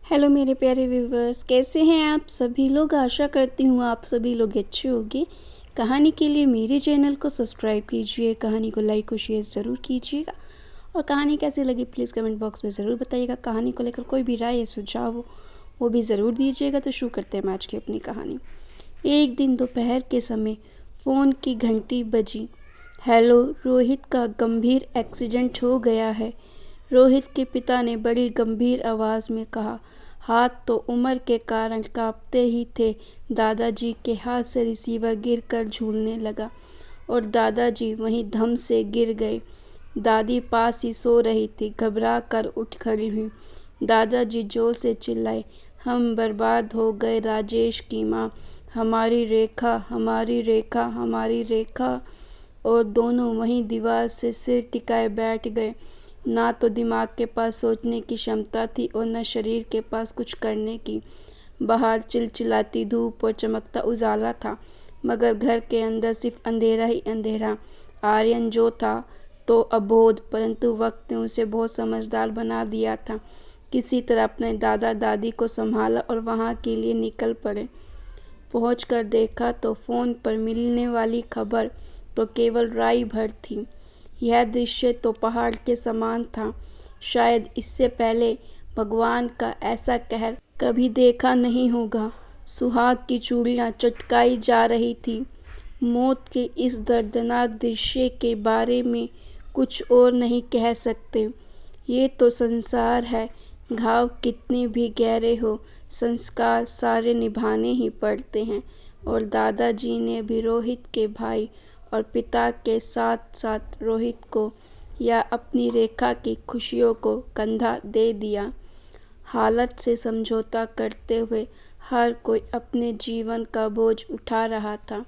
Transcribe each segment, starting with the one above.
Hello मेरे प्यारे viewers, कैसे हैं आप सभी लोग। आशा करती हूँ आप सभी लोग अच्छे होंगे। कहानी के लिए मेरे चैनल को सब्सक्राइब कीजिए, कहानी को लाइक और शेयर ज़रूर कीजिएगा और कहानी कैसी लगी प्लीज़ कमेंट बॉक्स में ज़रूर बताइएगा। कहानी को लेकर कोई भी राय या सुझाव हो वो भी ज़रूर दीजिएगा। तो शुरू करते हैं आज की अपनी कहानी। एक दिन दोपहर के समय फ़ोन की घंटी बजी। हेलो, रोहित का गंभीर एक्सीडेंट हो गया है, रोहित के पिता ने बड़ी गंभीर आवाज़ में कहा। हाथ तो उम्र के कारण कांपते ही थे। दादाजी के हाथ से रिसीवर गिरकर झूलने लगा और दादाजी वहीं धम से गिर गए। दादी पास ही सो रही थी, घबरा कर उठ खड़ी हुई। दादाजी जोर से चिल्लाए, हम बर्बाद हो गए राजेश की माँ, हमारी रेखा, हमारी रेखा, हमारी रेखा। और दोनों वहीं दीवार से सिर टिकाए बैठ गए। ना तो दिमाग के पास सोचने की क्षमता थी और न शरीर के पास कुछ करने की। बाहर चिलचिलाती धूप और चमकता उजाला था, मगर घर के अंदर सिर्फ अंधेरा ही अंधेरा। आर्यन जो था तो अबोध, परंतु वक्त ने उसे बहुत समझदार बना दिया था। किसी तरह अपने दादा दादी को संभाला और वहाँ के लिए निकल पड़े। पहुंचकर देखा तो फ़ोन पर मिलने वाली खबर तो केवल राई भर थी। यह दृश्य तो पहाड़ के समान था। शायद इससे पहले भगवान का ऐसा कहर कभी देखा नहीं होगा। सुहाग की चूड़ियां चटकाई जा रही थी। मौत के इस दर्दनाक दृश्य के बारे में कुछ और नहीं कह सकते। ये तो संसार है, घाव कितने भी गहरे हो, संस्कार सारे निभाने ही पड़ते हैं। और दादाजी ने भी रोहित के भाई और पिता के साथ साथ रोहित को या अपनी रेखा की खुशियों को कंधा दे दिया। हालत से समझौता करते हुए हर कोई अपने जीवन का बोझ उठा रहा था।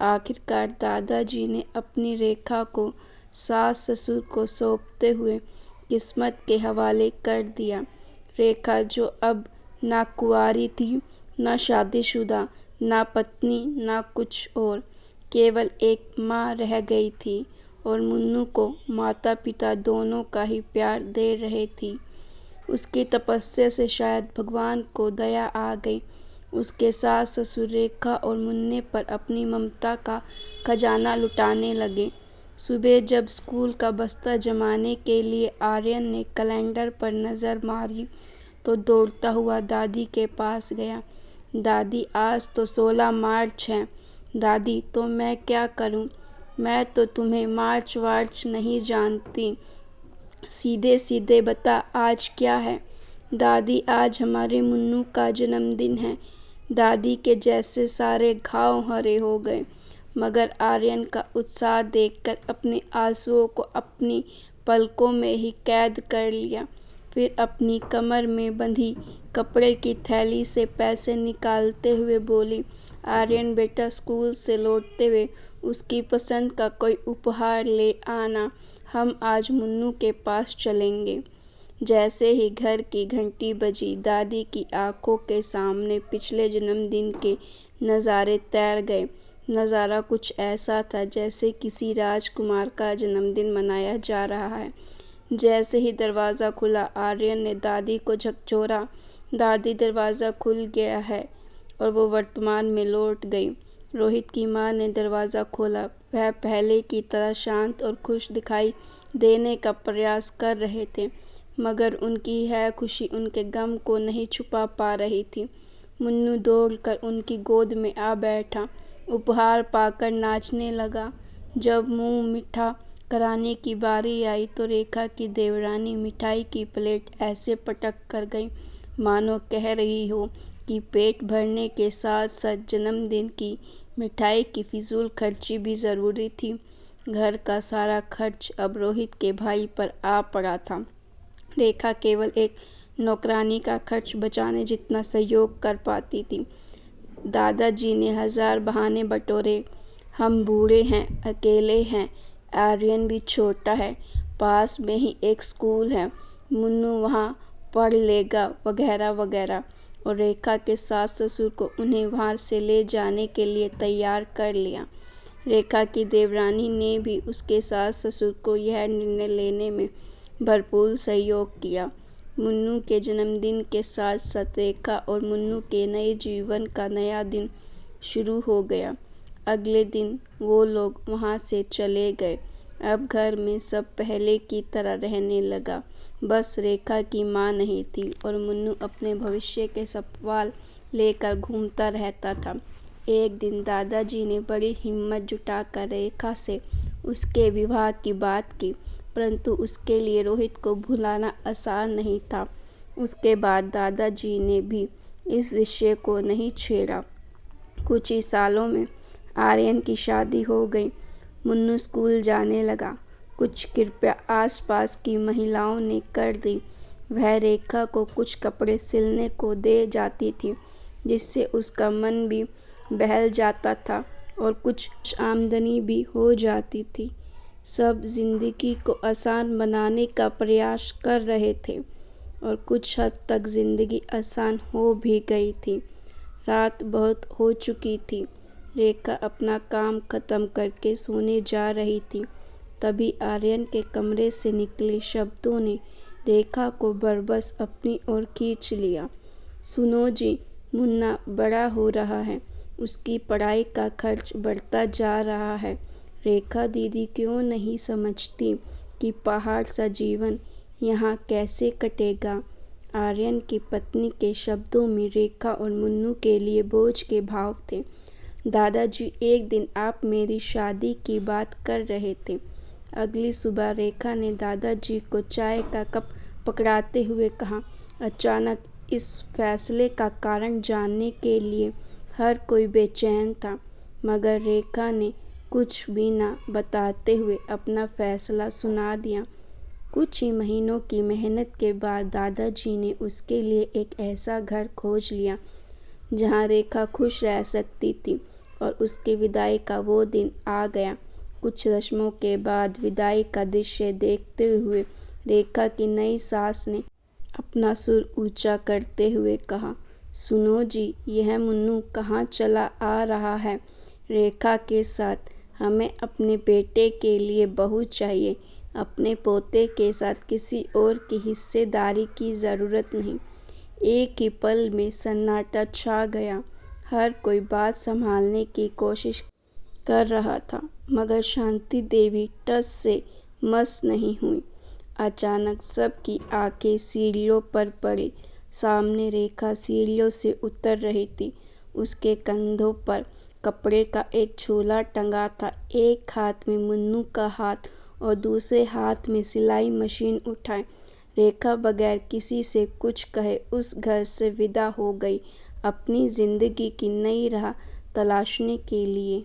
आखिरकार दादाजी ने अपनी रेखा को सास ससुर को सौंपते हुए किस्मत के हवाले कर दिया। रेखा जो अब ना कुंवारी थी, ना शादीशुदा, ना पत्नी, ना कुछ और, केवल एक माँ रह गई थी और मुन्नू को माता पिता दोनों का ही प्यार दे रही थी। उसकी तपस्या से शायद भगवान को दया आ गई। उसके सास ससुर रेखा और मुन्ने पर अपनी ममता का खजाना लुटाने लगे। सुबह जब स्कूल का बस्ता जमाने के लिए आर्यन ने कैलेंडर पर नज़र मारी तो दौड़ता हुआ दादी के पास गया। दादी, आज तो 16 मार्च है। दादी, तो मैं क्या करूं? मैं तो तुम्हें मार्च वार्च नहीं जानती, सीधे सीधे बता आज क्या है? दादी, आज हमारे मुन्नू का जन्मदिन है। दादी के जैसे सारे घाव हरे हो गए, मगर आर्यन का उत्साह देखकर अपने आंसुओं को अपनी पलकों में ही कैद कर लिया। फिर अपनी कमर में बंधी कपड़े की थैली से पैसे निकालते हुए बोली, आर्यन बेटा, स्कूल से लौटते हुए उसकी पसंद का कोई उपहार ले आना, हम आज मुन्नू के पास चलेंगे। जैसे ही घर की घंटी बजी, दादी की आंखों के सामने पिछले जन्मदिन के नज़ारे तैर गए। नज़ारा कुछ ऐसा था जैसे किसी राजकुमार का जन्मदिन मनाया जा रहा है। जैसे ही दरवाज़ा खुला, आर्यन ने दादी को झकझोरा। दादी, दरवाज़ा खुल गया है, और वो वर्तमान में लौट गई। रोहित की माँ ने दरवाज़ा खोला। वह पहले की तरह शांत और खुश दिखाई देने का प्रयास कर रहे थे, मगर उनकी यह खुशी उनके गम को नहीं छुपा पा रही थी। मुन्नू दौड़कर उनकी गोद में आ बैठा, उपहार पाकर नाचने लगा। जब मुंह मीठा कराने की बारी आई तो रेखा की देवरानी मिठाई की प्लेट ऐसे पटक कर गई मानो कह रही हो कि पेट भरने के साथ साथ जन्मदिन की मिठाई की फिजूल खर्ची भी ज़रूरी थी। घर का सारा खर्च अब रोहित के भाई पर आ पड़ा था। रेखा केवल एक नौकरानी का खर्च बचाने जितना सहयोग कर पाती थी। दादाजी ने 1000 बहाने बटोरे। हम बूढ़े हैं, अकेले हैं, आर्यन भी छोटा है, पास में ही एक स्कूल है, मुन्नू वहाँ पढ़ लेगा, वगैरह वगैरह। और रेखा के सास ससुर को उन्हें वहाँ से ले जाने के लिए तैयार कर लिया। रेखा की देवरानी ने भी उसके सास ससुर को यह निर्णय लेने में भरपूर सहयोग किया। मुन्नू के जन्मदिन के साथ साथ रेखा और मुन्नू के नए जीवन का नया दिन शुरू हो गया। अगले दिन वो लोग वहाँ से चले गए। अब घर में सब पहले की तरह रहने लगा। बस रेखा की माँ नहीं थी और मुन्नू अपने भविष्य के सवाल लेकर घूमता रहता था। एक दिन दादाजी ने बड़ी हिम्मत जुटाकर रेखा से उसके विवाह की बात की, परंतु उसके लिए रोहित को भुलाना आसान नहीं था। उसके बाद दादाजी ने भी इस विषय को नहीं छेड़ा। कुछ ही सालों में आर्यन की शादी हो गई। मुन्नू स्कूल जाने लगा। कुछ कृपया आसपास की महिलाओं ने कर दी। वह रेखा को कुछ कपड़े सिलने को दे जाती थी, जिससे उसका मन भी बहल जाता था और कुछ आमदनी भी हो जाती थी। सब जिंदगी को आसान बनाने का प्रयास कर रहे थे और कुछ हद तक जिंदगी आसान हो भी गई थी। रात बहुत हो चुकी थी। रेखा अपना काम खत्म करके सोने जा रही थी। तभी आर्यन के कमरे से निकले शब्दों ने रेखा को बरबस अपनी ओर खींच लिया। सुनो जी, मुन्ना बड़ा हो रहा है, उसकी पढ़ाई का खर्च बढ़ता जा रहा है। रेखा दीदी क्यों नहीं समझती कि पहाड़ सा जीवन यहाँ कैसे कटेगा। आर्यन की पत्नी के शब्दों में रेखा और मुन्नू के लिए बोझ के भाव थे। दादाजी, एक दिन आप मेरी शादी की बात कर रहे थे। अगली सुबह रेखा ने दादाजी को चाय का कप पकड़ाते हुए कहा। अचानक इस फैसले का कारण जानने के लिए हर कोई बेचैन था, मगर रेखा ने कुछ भी न बताते हुए अपना फैसला सुना दिया। कुछ ही महीनों की मेहनत के बाद दादाजी ने उसके लिए एक ऐसा घर खोज लिया जहां रेखा खुश रह सकती थी और उसकी विदाई का वो दिन आ गया। कुछ रस्मों के बाद विदाई का दृश्य देखते हुए रेखा की नई सास ने अपना सुर ऊंचा करते हुए कहा, सुनो जी, यह मुन्नू कहाँ चला आ रहा है। रेखा के साथ हमें अपने बेटे के लिए बहू चाहिए। अपने पोते के साथ किसी और की हिस्सेदारी की ज़रूरत नहीं। एक ही पल में सन्नाटा छा गया। हर कोई बात संभालने की कोशिश कर रहा था, मगर शांति देवी टस से मस नहीं हुई। अचानक सबकी आंखें सीढ़ियों पर पड़ी। सामने रेखा सीढ़ियों से उतर रही थी। उसके कंधों पर कपड़े का एक झोला टंगा था। एक हाथ में मुन्नू का हाथ और दूसरे हाथ में सिलाई मशीन उठाए रेखा बगैर किसी से कुछ कहे उस घर से विदा हो गई, अपनी जिंदगी की नई राह तलाशने के लिए।